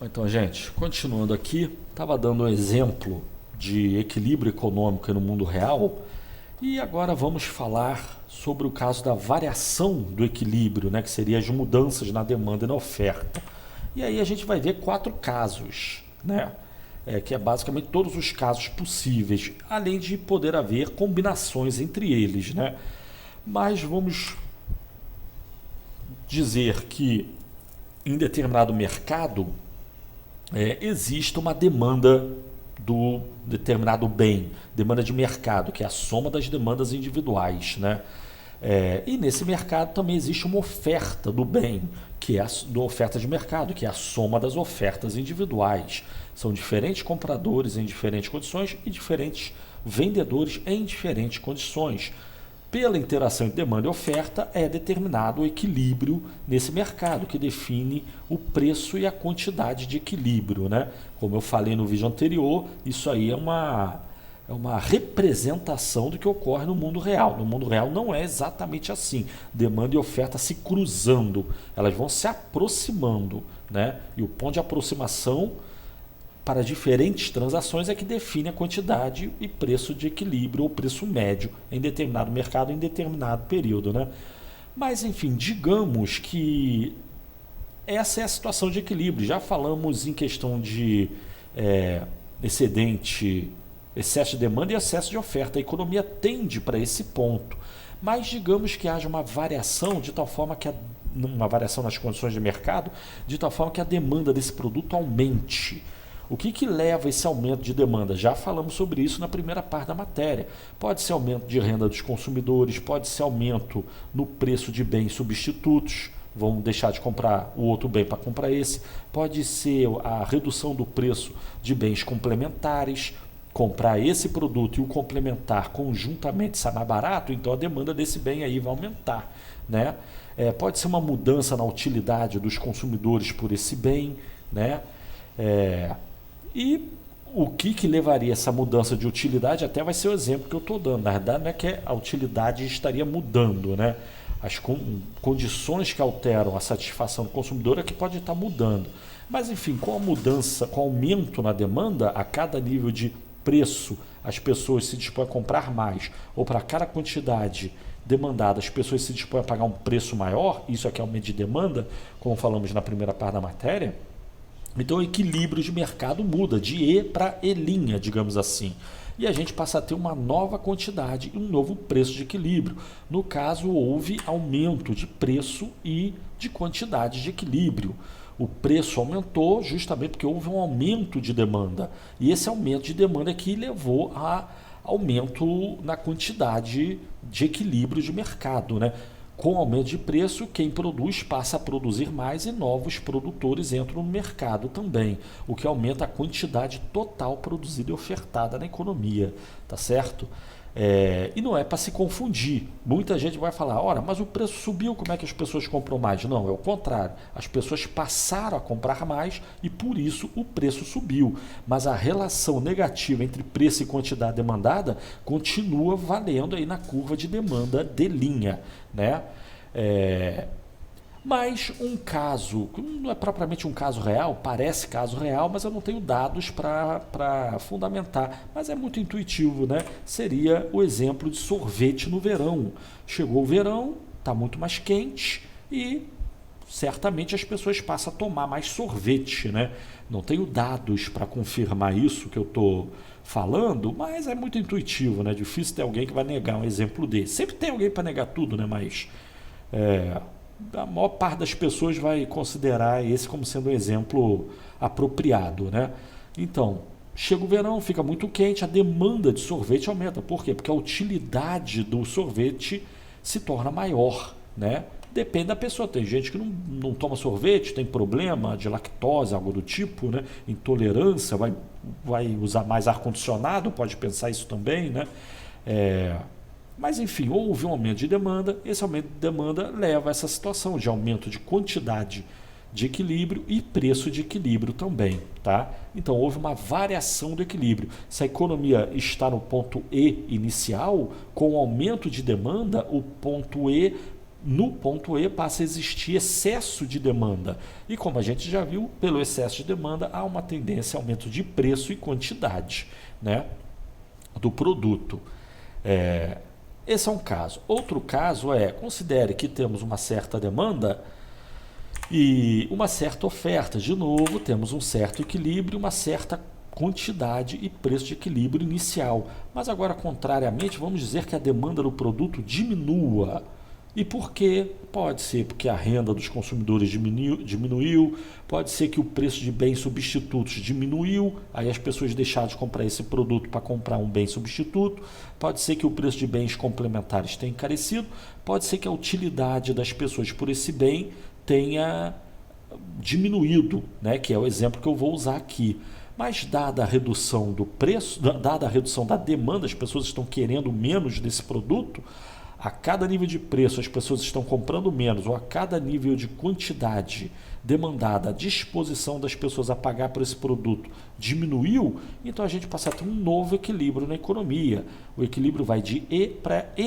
Então, gente, continuando aqui, estava dando um exemplo de equilíbrio econômico no mundo real e agora vamos falar sobre o caso da variação do equilíbrio, né, que seria as mudanças na demanda e na oferta. E aí a gente vai ver quatro casos, né, que é basicamente todos os casos possíveis, além de poder haver combinações entre eles, né? Mas vamos dizer que em determinado mercado existe uma demanda do determinado bem, demanda de mercado, que é a soma das demandas individuais, né? E nesse mercado também existe uma oferta do bem, que é a oferta de mercado, que é a soma das ofertas individuais. São diferentes compradores em diferentes condições e diferentes vendedores em diferentes condições. Pela interação entre demanda e oferta, é determinado o equilíbrio nesse mercado, que define o preço e a quantidade de equilíbrio, né? Como eu falei no vídeo anterior, isso aí é uma representação do que ocorre no mundo real. No mundo real não é exatamente assim. Demanda e oferta se cruzando, elas vão se aproximando, né? E o ponto de aproximação para diferentes transações é que define a quantidade e preço de equilíbrio ou preço médio em determinado mercado em determinado período, né? Mas enfim, digamos que essa é a situação de equilíbrio. Já falamos em questão de excedente, excesso de demanda e excesso de oferta. A economia tende para esse ponto. Mas digamos que haja uma variação de tal forma que uma variação nas condições de mercado, de tal forma que a demanda desse produto aumente. O que leva esse aumento de demanda? Já falamos sobre isso na primeira parte da matéria. Pode ser aumento de renda dos consumidores, pode ser aumento no preço de bens substitutos, vão deixar de comprar o outro bem para comprar esse. Pode ser a redução do preço de bens complementares, comprar esse produto e o complementar conjuntamente sai mais barato, então a demanda desse bem aí vai aumentar, né? Pode ser uma mudança na utilidade dos consumidores por esse bem, né? E o que levaria essa mudança de utilidade até vai ser o exemplo que eu estou dando. Na verdade, não é que a utilidade estaria mudando, né? As condições que alteram a satisfação do consumidor é que pode estar mudando. Mas, enfim, com a mudança, com o aumento na demanda, a cada nível de preço, as pessoas se dispõem a comprar mais, ou para cada quantidade demandada, as pessoas se dispõem a pagar um preço maior, isso aqui é aumento de demanda, como falamos na primeira parte da matéria. Então o equilíbrio de mercado muda de E para E', digamos assim. E a gente passa a ter uma nova quantidade e um novo preço de equilíbrio. No caso, houve aumento de preço e de quantidade de equilíbrio. O preço aumentou justamente porque houve um aumento de demanda. E esse aumento de demanda é que levou a aumento na quantidade de equilíbrio de mercado, né? Com aumento de preço, quem produz passa a produzir mais e novos produtores entram no mercado também, o que aumenta a quantidade total produzida e ofertada na economia, tá certo? E não é para se confundir. Muita gente vai falar, ora, mas o preço subiu, como é que as pessoas compram mais? Não, é o contrário. As pessoas passaram a comprar mais e por isso o preço subiu. Mas a relação negativa entre preço e quantidade demandada continua valendo aí na curva de demanda de linha, né? Mas um caso, não é propriamente um caso real, parece caso real, mas eu não tenho dados para fundamentar, mas é muito intuitivo, né? Seria o exemplo de sorvete no verão. Chegou o verão, está muito mais quente e certamente as pessoas passam a tomar mais sorvete, né? Não tenho dados para confirmar isso que eu estou falando, mas é muito intuitivo, né? Difícil ter alguém que vai negar um exemplo desse. Sempre tem alguém para negar tudo, né? Mas a maior parte das pessoas vai considerar esse como sendo um exemplo apropriado, né? Então, chega o verão, fica muito quente, a demanda de sorvete aumenta. Por quê? Porque a utilidade do sorvete se torna maior, né? Depende da pessoa. Tem gente que não toma sorvete, tem problema de lactose, algo do tipo, né? Intolerância, vai usar mais ar-condicionado, pode pensar isso também, né? Mas, enfim, houve um aumento de demanda, esse aumento de demanda leva a essa situação de aumento de quantidade de equilíbrio e preço de equilíbrio também, tá? Então, houve uma variação do equilíbrio. Se a economia está no ponto E inicial, com o aumento de demanda, o ponto E no ponto E passa a existir excesso de demanda. E como a gente já viu, pelo excesso de demanda há uma tendência a aumento de preço e quantidade, né, do produto. Esse é um caso. Outro caso considere que temos uma certa demanda e uma certa oferta. De novo, temos um certo equilíbrio, uma certa quantidade e preço de equilíbrio inicial. Mas agora, contrariamente, vamos dizer que a demanda do produto diminua. E por quê? Pode ser porque a renda dos consumidores diminuiu, pode ser que o preço de bens substitutos diminuiu, aí as pessoas deixaram de comprar esse produto para comprar um bem substituto, pode ser que o preço de bens complementares tenha encarecido, pode ser que a utilidade das pessoas por esse bem tenha diminuído, né? Que é o exemplo que eu vou usar aqui. Mas dada a redução do preço, dada a redução da demanda, as pessoas estão querendo menos desse produto, a cada nível de preço as pessoas estão comprando menos, ou a cada nível de quantidade demandada, a disposição das pessoas a pagar por esse produto diminuiu, então a gente passa a ter um novo equilíbrio na economia. O equilíbrio vai de E para E'.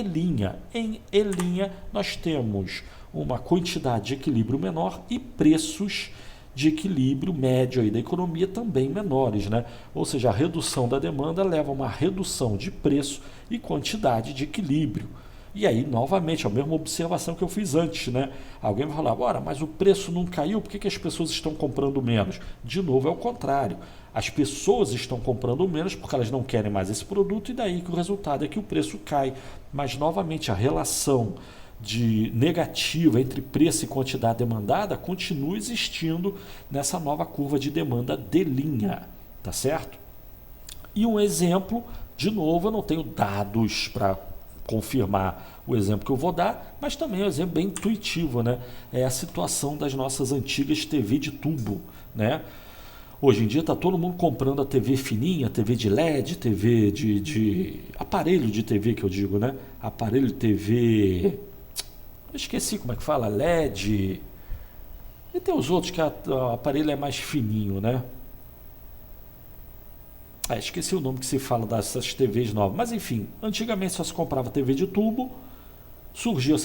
Em E' nós temos uma quantidade de equilíbrio menor e preços de equilíbrio médio aí da economia também menores, né? Ou seja, a redução da demanda leva a uma redução de preço e quantidade de equilíbrio. E aí, novamente, a mesma observação que eu fiz antes, né? Alguém vai falar, ora, mas o preço não caiu, por que as pessoas estão comprando menos? De novo, é o contrário. As pessoas estão comprando menos porque elas não querem mais esse produto e daí que o resultado é que o preço cai. Mas, novamente, a relação negativa entre preço e quantidade demandada continua existindo nessa nova curva de demanda D', tá certo? E um exemplo, de novo, eu não tenho dados para confirmar o exemplo que eu vou dar, mas também é um exemplo bem intuitivo, né? É a situação das nossas antigas TV de tubo, né? Hoje em dia está todo mundo comprando a TV fininha, TV de LED, TV de aparelho de TV que eu digo, né? Aparelho de TV, eu esqueci como é que fala, LED, e tem os outros que o aparelho é mais fininho, né? Esqueci o nome que se fala dessas TVs novas, mas enfim, antigamente só se comprava TV de tubo, surgiu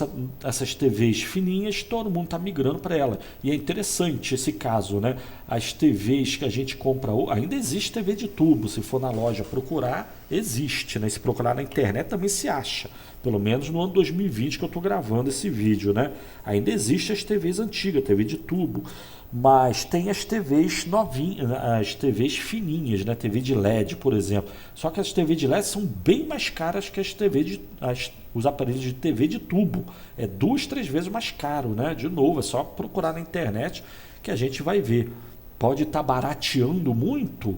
essas TVs fininhas, todo mundo está migrando para ela. E é interessante esse caso, né? As TVs que a gente compra, ainda existe TV de tubo, se for na loja procurar, existe, né? Se procurar na internet também se acha, pelo menos no ano 2020 que eu estou gravando esse vídeo, né? Ainda existem as TVs antigas, TV de tubo, mas tem as TVs novinhas, as TVs fininhas, né? TV de LED, por exemplo. Só que as TV de LED são bem mais caras que os aparelhos de TV de tubo. É 2, 3 vezes mais caro, né? De novo, é só procurar na internet que a gente vai ver. Pode estar barateando muito,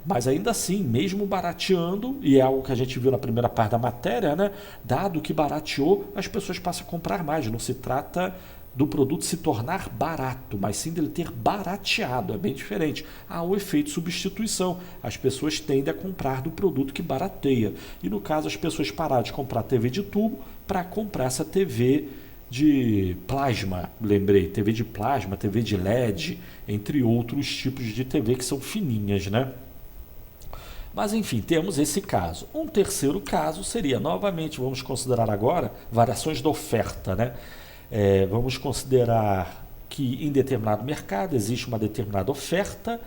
mas ainda assim, mesmo barateando, e é algo que a gente viu na primeira parte da matéria, né? Dado que barateou, as pessoas passam a comprar mais. Não se trata do produto se tornar barato, mas sim dele ter barateado, é bem diferente. Há o efeito substituição, as pessoas tendem a comprar do produto que barateia, e no caso as pessoas pararam de comprar TV de tubo para comprar essa TV de plasma, lembrei, TV de plasma, TV de LED, entre outros tipos de TV que são fininhas, né? Mas enfim, temos esse caso. Um terceiro caso seria, novamente, vamos considerar agora variações da oferta, né? Vamos considerar que em determinado mercado existe uma determinada oferta,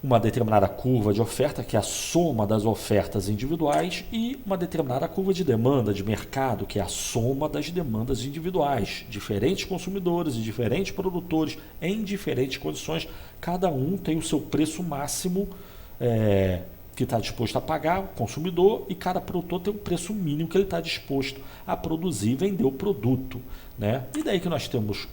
uma determinada curva de oferta, que é a soma das ofertas individuais, e uma determinada curva de demanda de mercado, que é a soma das demandas individuais. Diferentes consumidores e diferentes produtores em diferentes condições, cada um tem o seu preço máximo que está disposto a pagar, o consumidor, e cada produtor tem um preço mínimo que ele está disposto a produzir e vender o produto, né? E daí que nós temos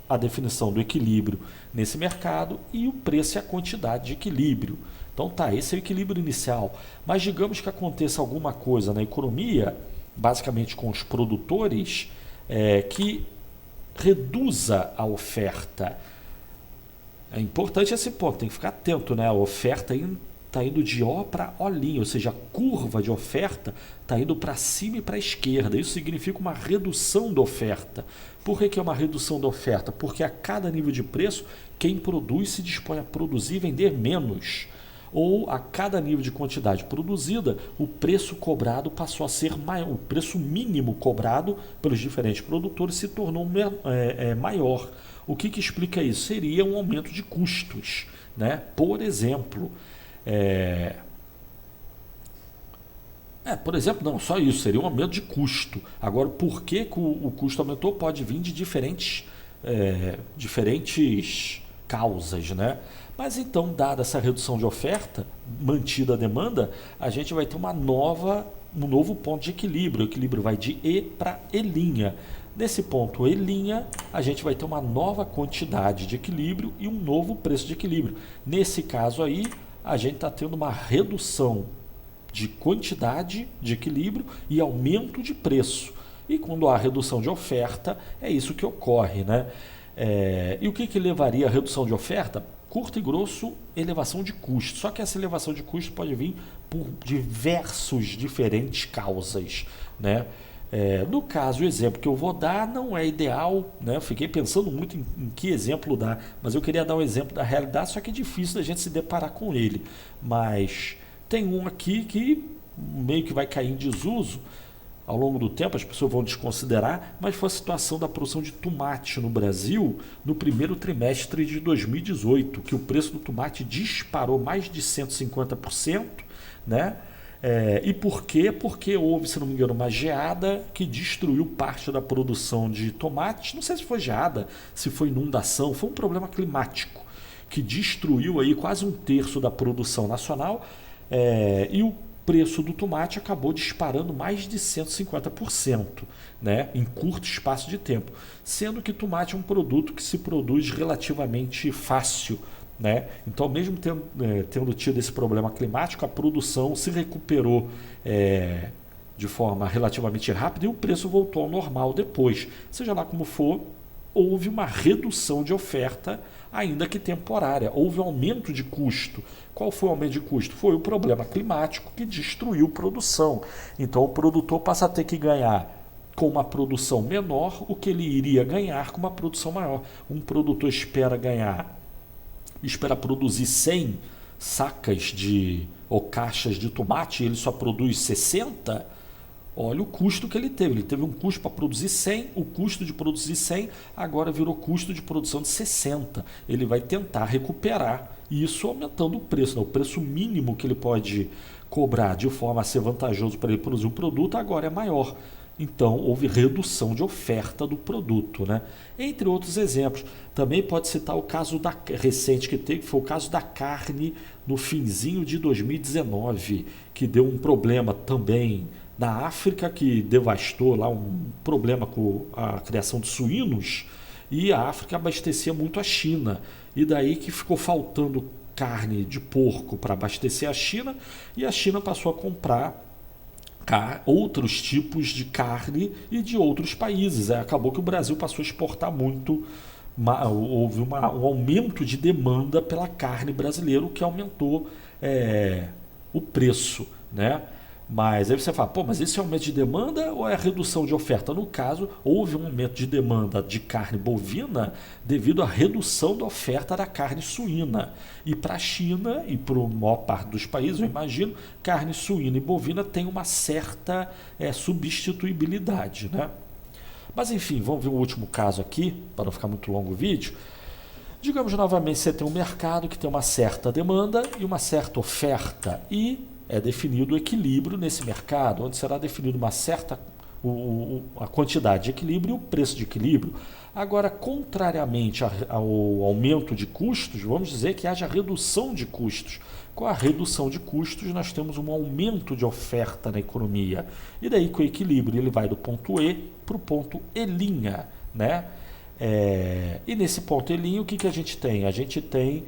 a definição do equilíbrio nesse mercado e o preço e a quantidade de equilíbrio. Então esse é o equilíbrio inicial. Mas digamos que aconteça alguma coisa na economia, basicamente com os produtores, que reduza a oferta. É importante esse ponto, tem que ficar atento, né? A oferta está indo de O para O'linho, ou seja, a curva de oferta está indo para cima e para a esquerda. Isso significa uma redução da oferta. Por que é uma redução da oferta? Porque a cada nível de preço, quem produz se dispõe a produzir e vender menos. ou a cada nível de quantidade produzida, o preço cobrado passou a ser maior, o preço mínimo cobrado pelos diferentes produtores se tornou maior. O que explica isso? Seria um aumento de custos, né? Por exemplo, não, só isso, seria um aumento de custo. Agora, por que o custo aumentou? Pode vir de diferentes causas, né? Mas então, dada essa redução de oferta, mantida a demanda, a gente vai ter um novo ponto de equilíbrio. O equilíbrio vai de E para E'. Nesse ponto E', a gente vai ter uma nova quantidade de equilíbrio e um novo preço de equilíbrio. Nesse caso aí, a gente está tendo uma redução de quantidade de equilíbrio e aumento de preço. E quando há redução de oferta, é isso que ocorre, né? E o que levaria à redução de oferta? Curto e grosso, elevação de custo. Só que essa elevação de custo pode vir por diferentes causas, né? No caso, o exemplo que eu vou dar não é ideal, né? Eu fiquei pensando muito em que exemplo dar, mas eu queria dar um exemplo da realidade, só que é difícil da gente se deparar com ele. Mas tem um aqui que meio que vai cair em desuso ao longo do tempo, as pessoas vão desconsiderar, mas foi a situação da produção de tomate no Brasil no primeiro trimestre de 2018, que o preço do tomate disparou mais de 150%, né? E por quê? Porque houve, se não me engano, uma geada que destruiu parte da produção de tomate. Não sei se foi geada, se foi inundação, foi um problema climático que destruiu aí quase um terço da produção nacional, e o preço do tomate acabou disparando mais de 150%, né, em curto espaço de tempo, sendo que tomate é um produto que se produz relativamente fácil, né? Então, mesmo tendo tido esse problema climático, a produção se recuperou de forma relativamente rápida e o preço voltou ao normal depois. Seja lá como for, houve uma redução de oferta, ainda que temporária. Houve um aumento de custo. Qual foi o aumento de custo? Foi o problema climático que destruiu produção. Então, o produtor passa a ter que ganhar com uma produção menor o que ele iria ganhar com uma produção maior. Um produtor espera produzir 100 sacas ou caixas de tomate e ele só produz 60, olha o custo que ele teve. Ele teve um custo para produzir 100, o custo de produzir 100 agora virou custo de produção de 60. Ele vai tentar recuperar isso aumentando o preço, né? O preço mínimo que ele pode cobrar de forma a ser vantajoso para ele produzir um produto agora é maior. Então, houve redução de oferta do produto, né? Entre outros exemplos. Também pode citar o caso recente que teve, que foi o caso da carne no finzinho de 2019, que deu um problema também na África, que devastou lá um problema com a criação de suínos, e a África abastecia muito a China. E daí que ficou faltando carne de porco para abastecer a China, e a China passou a comprar outros tipos de carne e de outros países. Acabou que o Brasil passou a exportar muito, houve um aumento de demanda pela carne brasileira, o que aumentou o preço, né? Mas aí você fala, mas esse é aumento de demanda ou é redução de oferta? No caso, houve um aumento de demanda de carne bovina devido à redução da oferta da carne suína. E para a China e para a maior parte dos países, eu imagino, carne suína e bovina tem uma certa substituibilidade, né? Mas enfim, vamos ver o último caso aqui, para não ficar muito longo o vídeo. Digamos novamente, você tem um mercado que tem uma certa demanda e uma certa oferta, e é definido o equilíbrio nesse mercado, onde será definido uma certa a quantidade de equilíbrio e o preço de equilíbrio. Agora, contrariamente ao aumento de custos, vamos dizer que haja redução de custos. Com a redução de custos, nós temos um aumento de oferta na economia. E daí que o equilíbrio ele vai do ponto E para o ponto E', né? E nesse ponto E', o que a gente tem? A gente tem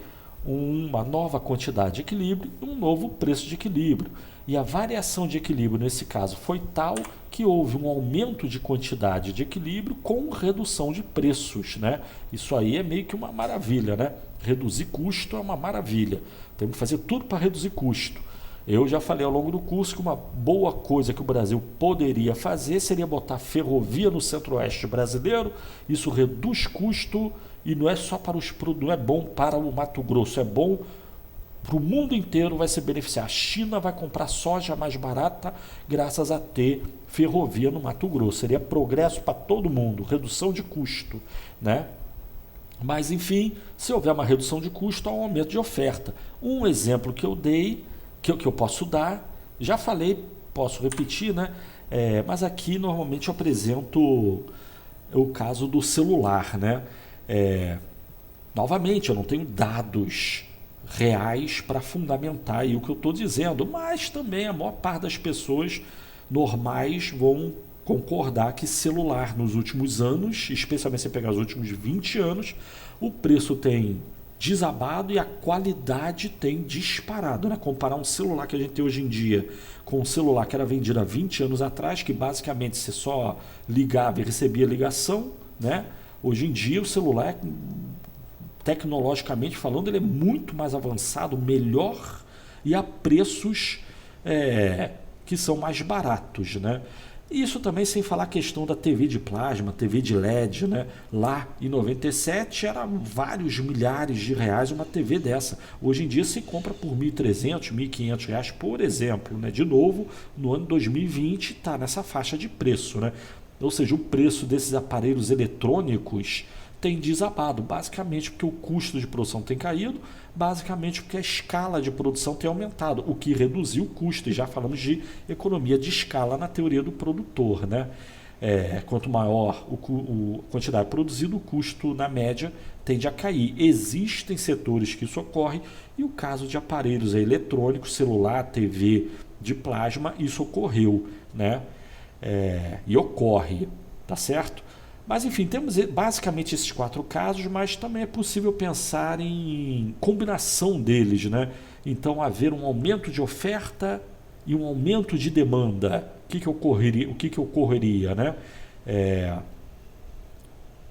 uma nova quantidade de equilíbrio e um novo preço de equilíbrio. E a variação de equilíbrio nesse caso foi tal que houve um aumento de quantidade de equilíbrio com redução de preços, né? Isso aí é meio que uma maravilha, né? Reduzir custo é uma maravilha. Temos que fazer tudo para reduzir custo. Eu já falei ao longo do curso que uma boa coisa que o Brasil poderia fazer seria botar ferrovia no centro-oeste brasileiro. Isso reduz custo e não é só para não é bom para o Mato Grosso, é bom para o mundo inteiro vai se beneficiar. A China vai comprar soja mais barata graças a ter ferrovia no Mato Grosso. Seria progresso para todo mundo, redução de custo, né? Mas, enfim, se houver uma redução de custo, há um aumento de oferta. Um exemplo que eu dei, que eu posso dar, já falei, posso repetir, né? Mas aqui normalmente eu apresento o caso do celular, né? Novamente, eu não tenho dados reais para fundamentar aí o que eu estou dizendo, mas também a maior parte das pessoas normais vão concordar que celular nos últimos anos, especialmente se pegar os últimos 20 anos, o preço tem desabado e a qualidade tem disparado, né? Comparar um celular que a gente tem hoje em dia com um celular que era vendido há 20 anos atrás, que basicamente você só ligava e recebia ligação, né? Hoje em dia o celular, tecnologicamente falando, ele é muito mais avançado, melhor e a preços que são mais baratos, né? Isso também sem falar a questão da TV de plasma, TV de LED, né? Lá em 97 era vários milhares de reais uma TV dessa. Hoje em dia se compra por R$1.300, R$1.500, por exemplo, né? De novo, no ano 2020 está nessa faixa de preço, né? Ou seja, o preço desses aparelhos eletrônicos tem desabado, basicamente porque o custo de produção tem caído, basicamente porque a escala de produção tem aumentado, o que reduziu o custo, e já falamos de economia de escala na teoria do produtor, né? Quanto maior a quantidade produzida, o custo na média tende a cair. Existem setores que isso ocorre, e o caso de aparelhos eletrônicos, celular, TV de plasma, isso ocorreu, né? E ocorre, tá certo? Mas, enfim, temos basicamente esses 4 casos, mas também é possível pensar em combinação deles, né? Então, haver um aumento de oferta e um aumento de demanda. O que ocorreria, né?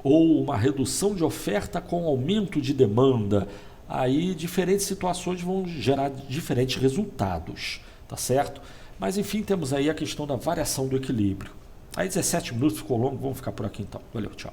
Ou uma redução de oferta com aumento de demanda. Aí, diferentes situações vão gerar diferentes resultados, tá certo? Mas, enfim, temos aí a questão da variação do equilíbrio. Aí 17 minutos, ficou longo, vamos ficar por aqui então. Valeu, tchau.